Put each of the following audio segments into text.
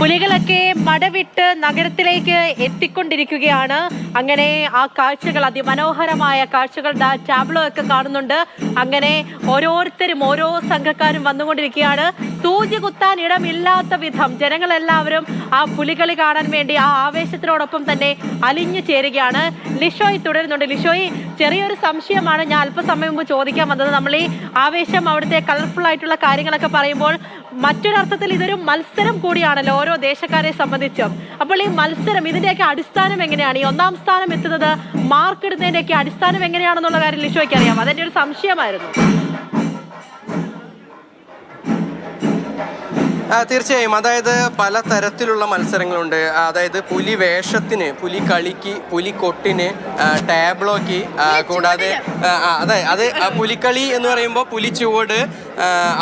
പുലികളൊക്കെ മടവിട്ട് നഗരത്തിലേക്ക് എത്തിക്കൊണ്ടിരിക്കുകയാണ്. അങ്ങനെ ആ കാഴ്ചകൾ, അതിമനോഹരമായ കാഴ്ചകൾ ടാബ്ലോ ഒക്കെ കാണുന്നുണ്ട്. അങ്ങനെ ഓരോരുത്തരും ഓരോ സംഘക്കാരും വന്നുകൊണ്ടിരിക്കുകയാണ്. സൂചി കുത്താൻ ഇടമില്ലാത്ത വിധം ജനങ്ങളെല്ലാവരും ആ പുലികളി കാണാൻ വേണ്ടി ആ ആവേശത്തിനോടൊപ്പം തന്നെ അലിഞ്ഞു ചേരുകയാണ്. ലിഷോയ് തുടരുന്നുണ്ട്. ലിഷോയ്, ചെറിയൊരു സംശയമാണ് ഞാൻ അല്പസമയം മുമ്പ് ചോദിക്കാൻ വന്നത്. നമ്മൾ ഈ ആവേശം, അവിടുത്തെ കളർഫുൾ ആയിട്ടുള്ള കാര്യങ്ങളൊക്കെ പറയുമ്പോൾ മറ്റൊരർത്ഥത്തിൽ ഇതൊരു മത്സരം കൂടിയാണല്ലോ ഓരോ ദേശക്കാരെ സംബന്ധിച്ചും. അപ്പോൾ ഈ മത്സരം, ഇതിന്റെയൊക്കെ അടിസ്ഥാനം എങ്ങനെയാണ്? ഈ ഒന്നാം സ്ഥാനം എത്തുന്നത്, മാർക്ക് ഇടുന്നതിന്റെയൊക്കെ അടിസ്ഥാനം എങ്ങനെയാണെന്നുള്ള കാര്യം ലിഷോയ്ക്ക് അറിയാം. അതെന്റെ ഒരു സംശയമായിരുന്നു. തീർച്ചയായും, അതായത് പല തരത്തിലുള്ള മത്സരങ്ങളുണ്ട്. അതായത് പുലി വേഷത്തിന്, പുലി കളിക്ക്, പുലിക്കൊട്ടിന്, ടാബ്ലോക്ക്, കൂടാതെ അത് പുലിക്കളി എന്ന് പറയുമ്പോൾ പുലിച്ചുവട്,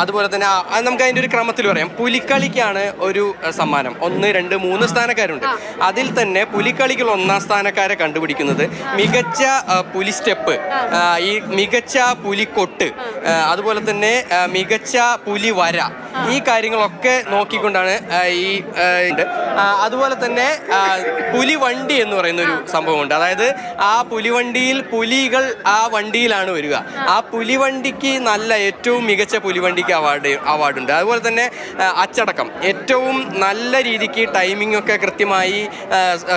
അതുപോലെ തന്നെ നമുക്ക് അതിൻ്റെ ഒരു ക്രമത്തിൽ പറയാം. പുലിക്കളിക്കാണ് ഒരു സമ്മാനം, 1, 2, 3 സ്ഥാനക്കാരുണ്ട്. അതിൽ തന്നെ പുലിക്കളികൾ 1ാം സ്ഥാനക്കാരെ കണ്ടുപിടിക്കുന്നത് മികച്ച പുലി സ്റ്റെപ്പ്, ഈ മികച്ച പുലിക്കൊട്ട്, അതുപോലെ തന്നെ മികച്ച പുലി വര, ഈ കാര്യങ്ങളൊക്കെ നോക്കിക്കൊണ്ടാണ് ഈ അതുപോലെ തന്നെ പുലിവണ്ടി എന്ന് പറയുന്ന ഒരു സംഭവമുണ്ട്. അതായത് ആ പുലിവണ്ടിയിൽ പുലികൾ ആ വണ്ടിയിലാണ് വരിക. ആ പുലിവണ്ടിക്ക് നല്ല ഏറ്റവും മികച്ച പുലിവണ്ടിക്ക് അവാർഡുണ്ട്. അതുപോലെ തന്നെ അച്ചടക്കം, ഏറ്റവും നല്ല രീതിക്ക് ടൈമിംഗ് ഒക്കെ കൃത്യമായി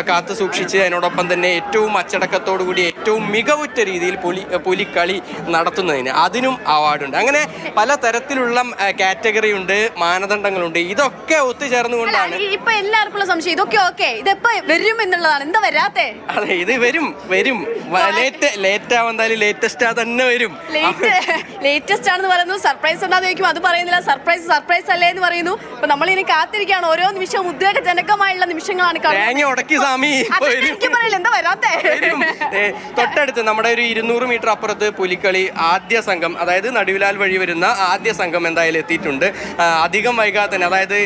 കാത്തു സൂക്ഷിച്ച് അതിനോടൊപ്പം തന്നെ ഏറ്റവും അച്ചടക്കത്തോടു കൂടി ഏറ്റവും മികവുറ്റ രീതിയിൽ പുലിക്കളി നടത്തുന്നതിന് അതിനും അവാർഡുണ്ട്. അങ്ങനെ പല തരത്തിലുള്ള കാറ്റഗറി ഉണ്ട്, മാനദണ്ഡങ്ങളുണ്ട്. ഇതൊക്കെ ഒത്തുചേർന്നുകൊണ്ടാണ് ഇപ്പൊ എല്ലാവർക്കും സംശയം ഇതൊക്കെ ഓക്കെ, ഇതെപ്പോ വരും എന്നുള്ളതാണ്. എന്താ വരാത്തെ? അതെ, ഇത് വരും. ലേറ്റ് ആവുന്നാലും ലേറ്റസ്റ്റ് തന്നെ വരും. ലേറ്റസ്റ്റ് ആണെന്ന് പറയുന്നു. സർപ്രൈസ് എന്താന്ന് ചോദിക്കും, അത് പറയുന്നില്ല. സർപ്രൈസ് അല്ലേ എന്ന് പറയുന്നു. ഇപ്പൊ നമ്മൾ ഇനി കാത്തിരിക്കുകയാണ്. ഓരോ നിമിഷവും ഉദ്വേഗജനകമായുള്ള നിമിഷങ്ങളാണ്. എന്താ വരാത്തെ? തൊട്ടടുത്ത് നമ്മുടെ ഒരു 200 മീറ്റർ അപ്പുറത്ത് പുലിക്കളി ആദ്യ സംഘം, അതായത് നടുവിലാൽ വഴി വരുന്ന ആദ്യ സംഘം എന്തായാലും എത്തിയിട്ടുണ്ട്. അധികം വൈകാതെ തന്നെ, അതായത്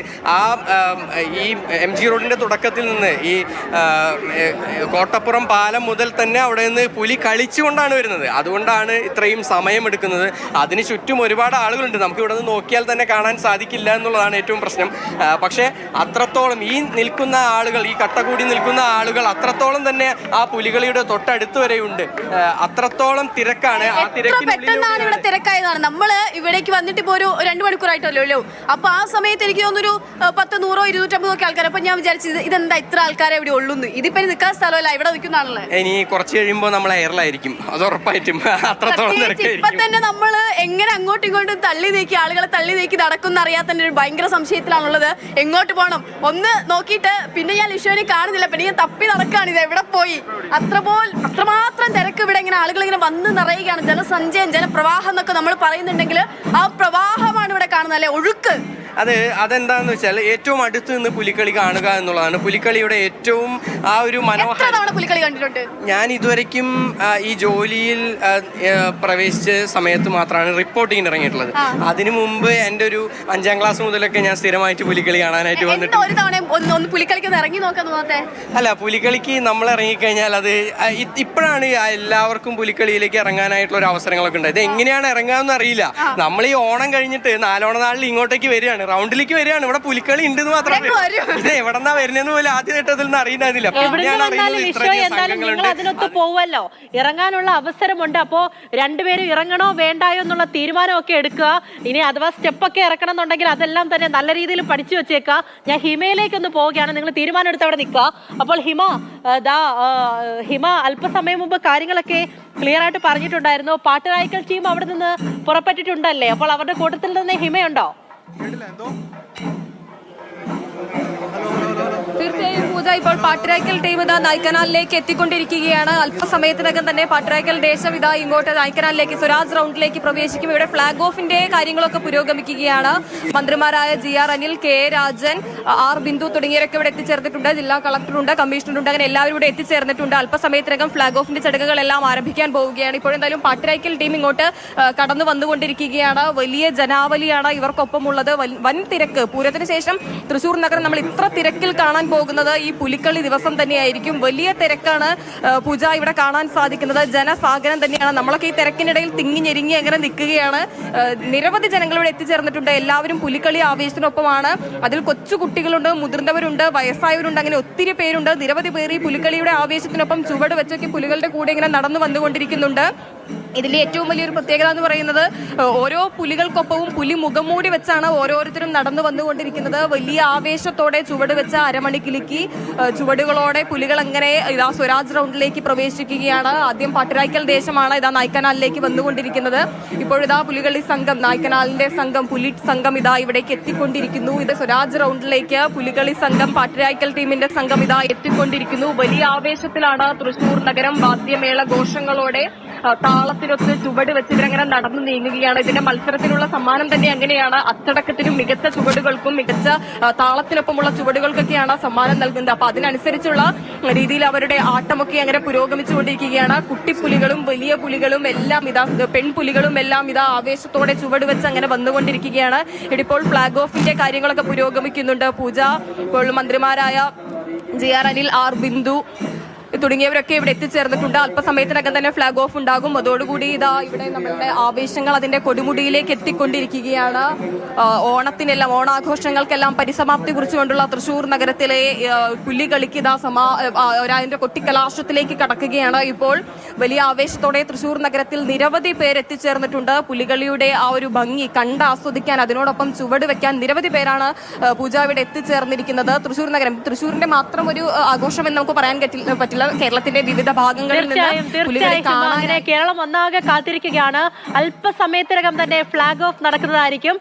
ഈ MG റോഡിന്റെ തുടക്കത്തിൽ നിന്ന് ഈ കോട്ടപ്പുറം പാലം മുതൽ തന്നെ അവിടെ നിന്ന് പുലി കളിച്ചുകൊണ്ടാണ് വരുന്നത്. അതുകൊണ്ടാണ് ഇത്രയും സമയമെടുക്കുന്നത്. അതിന് ചുറ്റും ഒരുപാട് ആളുകളുണ്ട്. നമുക്ക് ഇവിടെ നിന്ന് നോക്കിയാൽ തന്നെ കാണാൻ സാധിക്കില്ല എന്നുള്ളതാണ് ഏറ്റവും പ്രശ്നം. പക്ഷേ അത്രത്തോളം ഈ നിൽക്കുന്ന ആളുകൾ, ഈ കട്ട കൂടി നിൽക്കുന്ന ആളുകൾ അത്രത്തോളം തന്നെ ആ പുലികളിയുടെ തൊട്ടടുത്ത് വരെയുണ്ട്. അത്രത്തോളം തിരക്കാണ്. ആ പെട്ടെന്നാണ് ഇവിടെ തിരക്കായതാണ്. നമ്മള് ഇവിടേക്ക് വന്നിട്ട് ഇപ്പൊ ഒരു 2 മണിക്കൂറായിട്ടല്ലോ. അപ്പൊ ആ സമയത്ത് എനിക്ക് തോന്നുന്നൊരു 10, 100, 250 ആൾക്കാർ. അപ്പൊ ഞാൻ വിചാരിച്ചത് ഇതെന്താ ഇത്ര ആൾക്കാരെ ഇവിടെ ഉള്ളൂന്ന്. ഇതിപ്പോ നിൽക്കാൻ സ്ഥലമല്ല, ഇവിടെ നിൽക്കുന്നതാണല്ലേ. ഇനി കുറച്ച് കഴിയുമ്പോൾ നമ്മൾ എയറിലായിരിക്കും, അത് ഉറപ്പായിട്ടും. അത്രത്തോളം ഇപ്പൊ തന്നെ നമ്മള് എങ്ങനെ അങ്ങോട്ടും ഇങ്ങോട്ടും ആളുകളെ തള്ളി നീക്കി നടക്കുന്ന അറിയാത്തന്നെ ഒരു ഭയങ്കര സംശയത്തിലാണുള്ളത്. എങ്ങോട്ട് പോകണം ഒന്ന് നോക്കിയിട്ട് പിന്നെ ഞാൻ ലിഷോനെ കാണുന്നില്ല. പിന്നെ ഞാൻ തപ്പി നടക്കുകയാണ്, ഇത് എവിടെ പോയി. അത്രമാത്രം തിരക്ക് ഇവിടെ. ഇങ്ങനെ ആളുകൾ ഇങ്ങനെ വന്ന് നിറയുകയാണ്. ജനസഞ്ചയം, ജനപ്രവാഹം എന്നൊക്കെ നമ്മൾ പറയുന്നുണ്ടെങ്കിൽ ആ പ്രവാഹമാണ് ഇവിടെ കാണുന്നത്, അല്ലെ, ഒഴുക്ക്. അതെന്താന്ന് വെച്ചാൽ ഏറ്റവും അടുത്ത് നിന്ന് പുലിക്കളി കാണുക എന്നുള്ളതാണ്. പുലിക്കളിയുടെ ഏറ്റവും ആ ഒരു പുലിക്കളി കണ്ടിട്ടുണ്ട് ഞാൻ ഇതുവരെയ്ക്കും. ഈ ജോലിയിൽ പ്രവേശിച്ച സമയത്ത് മാത്രമാണ് റിപ്പോർട്ടിങ്ങിന് ഇറങ്ങിയിട്ടുള്ളത്. അതിനു മുമ്പ് എൻ്റെ ഒരു 5ാം ക്ലാസ് മുതലൊക്കെ ഞാൻ സ്ഥിരമായിട്ട് പുലിക്കളി കാണാനായിട്ട് വന്നിട്ട്. അല്ല, പുലിക്കളിക്ക് നമ്മൾ ഇറങ്ങിക്കഴിഞ്ഞാൽ അത് ഇപ്പോഴാണ് എല്ലാവർക്കും പുലിക്കളിയിലേക്ക് ഇറങ്ങാനായിട്ടുള്ള ഒരു അവസരങ്ങളൊക്കെ ഉണ്ട്. ഇത് എങ്ങനെയാണ് ഇറങ്ങാമെന്ന് അറിയില്ല. നമ്മൾ ഈ ഓണം കഴിഞ്ഞിട്ട് 4 നാളിൽ ഇങ്ങോട്ടേക്ക് വരികയാണ്, റൗണ്ടിലേക്ക് വരികയാണ്. ഇവിടെ പുലിക്കളി ഉണ്ടെന്ന് മാത്രമേ, ഇത് എവിടെന്നാ വരുന്നതെന്ന് പോലും ആദ്യ ഘട്ടത്തിൽ നിന്ന് അറിയുന്നില്ല. നിങ്ങൾ അതിനൊത്ത് പോവല്ലോ, ഇറങ്ങാനുള്ള അവസരമുണ്ട്. അപ്പോ രണ്ടുപേരും ഇറങ്ങണോ വേണ്ടായോ എന്നുള്ള തീരുമാനമൊക്കെ എടുക്കുക. ഇനി അഥവാ സ്റ്റെപ്പൊക്കെ ഇറക്കണം എന്നുണ്ടെങ്കിൽ അതെല്ലാം തന്നെ നല്ല രീതിയിൽ പഠിച്ചു വെച്ചേക്കുക. ഞാൻ ഹിമയിലേക്കൊന്ന് പോവുകയാണ്, നിങ്ങൾ തീരുമാനം എടുത്ത് അവിടെ നിൽക്കുക. അപ്പോൾ ഹിമ അല്പസമയം മുമ്പ് കാര്യങ്ങളൊക്കെ ക്ലിയർ ആയിട്ട് പറഞ്ഞിട്ടുണ്ടായിരുന്നു. പാട്ടുരായ്ക്കൽ ടീം അവിടെ നിന്ന് പുറപ്പെട്ടിട്ടുണ്ടല്ലേ? അപ്പോൾ അവരുടെ കൂട്ടത്തിൽ തന്നെ ഹിമയുണ്ടോ? തീർച്ചയായും പൂജ, ഇപ്പോൾ പാട്ടുരായ്ക്കൽ ടീം ഇതാ നായ്ക്കനാലിലേക്ക് എത്തിക്കൊണ്ടിരിക്കുകയാണ്. അല്പസമയത്തിനകം തന്നെ പാട്ടുരായ്ക്കൽ ദേശം ഇതാ ഇങ്ങോട്ട് നായ്ക്കനാലിലേക്ക് സ്വരാജ് റൗണ്ടിലേക്ക് പ്രവേശിക്കും. ഇവിടെ ഫ്ളാഗ് ഓഫിന്റെ കാര്യങ്ങളൊക്കെ പുരോഗമിക്കുകയാണ്. മന്ത്രിമാരായ GR Anil, K Rajan, R Bindu തുടങ്ങിയവരൊക്കെ ഇവിടെ എത്തിച്ചേർന്നിട്ടുണ്ട്. ജില്ലാ കളക്ടറുണ്ട്, കമ്മീഷണറുണ്ട്, അങ്ങനെ എല്ലാവരും ഇവിടെ എത്തിച്ചേർന്നിട്ടുണ്ട്. അല്പസമയത്തിനകം ഫ്ളാഗ് ഓഫിന്റെ ചടങ്ങുകളെല്ലാം ആരംഭിക്കാൻ പോവുകയാണ്. ഇപ്പോഴെന്തായാലും പാട്ടുരായ്ക്കൽ ടീം ഇങ്ങോട്ട് കടന്നു വന്നുകൊണ്ടിരിക്കുകയാണ്. വലിയ ജനാവലിയാണ് ഇവർക്കൊപ്പമുള്ളത്. വൻ തിരക്ക്. പൂരത്തിന് ശേഷം തൃശൂർ നഗരം നമ്മൾ ഇത്ര തിരക്കിൽ കാണാൻ പോകുന്നത് ഈ പുലിക്കളി ദിവസം തന്നെയായിരിക്കും. വലിയ തിരക്കാണ് പൂജ ഇവിടെ കാണാൻ സാധിക്കുന്നത്. ജനസാഗരം തന്നെയാണ്. നമ്മളൊക്കെ ഈ തിരക്കിനിടയിൽ തിങ്ങി ഞെരുങ്ങി അങ്ങനെ നിൽക്കുകയാണ്. നിരവധി ജനങ്ങൾ ഇവിടെ എത്തിച്ചേർന്നിട്ടുണ്ട്. എല്ലാവരും പുലിക്കളി ആവേശത്തിനൊപ്പമാണ്. അതിൽ കൊച്ചു കുട്ടികളുണ്ട്, മുതിർന്നവരുണ്ട്, വയസ്സായവരുണ്ട്, അങ്ങനെ ഒത്തിരി പേരുണ്ട്. നിരവധി പേർ ഈ പുലിക്കളിയുടെ ആവേശത്തിനൊപ്പം ചുവട് വെച്ചൊക്കെ പുലികളുടെ കൂടെ ഇങ്ങനെ നടന്നു വന്നുകൊണ്ടിരിക്കുന്നുണ്ട്. ഇതിലെ ഏറ്റവും വലിയൊരു പ്രത്യേകത എന്ന് പറയുന്നത് ഓരോ പുലികൾക്കൊപ്പവും പുലി മുഖംമൂടി വെച്ചാണ് ഓരോരുത്തരും നടന്നു വന്നുകൊണ്ടിരിക്കുന്നത്. വലിയ ആവേശത്തോടെ ചുവട് വെച്ച അരമണി കിലുക്കി ചുവടുകളോടെ പുലികൾ അങ്ങനെ ഇതാ സ്വരാജ് റൗണ്ടിലേക്ക് പ്രവേശിക്കുകയാണ്. ആദ്യം പാട്ടിരായ്ക്കൽ ദേശമാണ് ഇതാ നായ്ക്കനാലിലേക്ക് വന്നുകൊണ്ടിരിക്കുന്നത്. ഇപ്പോഴിതാ പുലികളി സംഘം, നായ്ക്കനാലിന്റെ സംഘം, പുലി സംഘം ഇതാ ഇവിടേക്ക് എത്തിക്കൊണ്ടിരിക്കുന്നു. ഇത് സ്വരാജ് റൗണ്ടിലേക്ക് പുലികളി സംഘം, പാട്ടിരായ്ക്കൽ ടീമിന്റെ സംഘം ഇതാ എത്തിക്കൊണ്ടിരിക്കുന്നു. വലിയ ആവേശത്തിലാണ് തൃശൂർ നഗരം. വാദ്യമേള ഘോഷങ്ങളോടെ താളത്തിനൊത്ത് ചുവട് വെച്ച് ഇവരങ്ങനെ നടന്നു നീങ്ങുകയാണ്. ഇതിന്റെ മത്സരത്തിനുള്ള സമ്മാനം തന്നെ അങ്ങനെയാണ്. അച്ചടക്കത്തിനും മികച്ച ചുവടുകൾക്കും മികച്ച താളത്തിനൊപ്പമുള്ള ചുവടുകൾക്കൊക്കെയാണ് സമ്മാനം നൽകുന്നത്. അപ്പൊ അതിനനുസരിച്ചുള്ള രീതിയിൽ അവരുടെ ആട്ടമൊക്കെ അങ്ങനെ പുരോഗമിച്ചുകൊണ്ടിരിക്കുകയാണ്. കുട്ടിപ്പുലികളും വലിയ പുലികളും എല്ലാം ഇതാ, പെൺപുലികളും എല്ലാം ഇതാ ആവേശത്തോടെ ചുവട് വെച്ച് അങ്ങനെ വന്നുകൊണ്ടിരിക്കുകയാണ്. ഇപ്പോൾ ഫ്ളാഗ് ഓഫിന്റെ കാര്യങ്ങളൊക്കെ പുരോഗമിക്കുന്നുണ്ട്. പൂജ, ഇപ്പോൾ മന്ത്രിമാരായ JR അനിൽ, R ബിന്ദു തുടങ്ങിയവരൊക്കെ ഇവിടെ എത്തിച്ചേർന്നിട്ടുണ്ട്. അല്പസമയത്തിനകം തന്നെ ഫ്ളാഗ് ഓഫ് ഉണ്ടാകും. അതോടുകൂടി ഇതാ ഇവിടെ നമ്മളുടെ ആവേശങ്ങൾ അതിന്റെ കൊടുമുടിയിലേക്ക് എത്തിക്കൊണ്ടിരിക്കുകയാണ്. ഓണത്തിനെല്ലാം, ഓണാഘോഷങ്ങൾക്കെല്ലാം പരിസമാപ്തി കുറിച്ചുകൊണ്ടുള്ള തൃശൂർ നഗരത്തിലെ പുലികളിക്ക് ഇതാ അതിന്റെ കൊട്ടിക്കലാശത്തിലേക്ക് കടക്കുകയാണ്. ഇപ്പോൾ വലിയ ആവേശത്തോടെ തൃശൂർ നഗരത്തിൽ നിരവധി പേർ എത്തിച്ചേർന്നിട്ടുണ്ട്. പുലികളിയുടെ ആ ഒരു ഭംഗി കണ്ട് ആസ്വദിക്കാൻ, അതിനോടൊപ്പം ചുവട് വെക്കാൻ നിരവധി പേരാണ് പൂജ ഇവിടെ എത്തിച്ചേർന്നിരിക്കുന്നത്. തൃശൂർ നഗരം തൃശൂരിന്റെ മാത്രം ഒരു ആഘോഷം എന്ന് നമുക്ക് പറയാൻ പറ്റില്ല. കേരളത്തിന്റെ വിവിധ ഭാഗങ്ങളിൽ തീർച്ചയായും അങ്ങനെ കേരളം ഒന്നാകെ കാത്തിരിക്കുകയാണ്. അല്പസമയത്തിനകം തന്നെ ഫ്ളാഗ് ഓഫ് നടക്കുന്നതായിരിക്കും.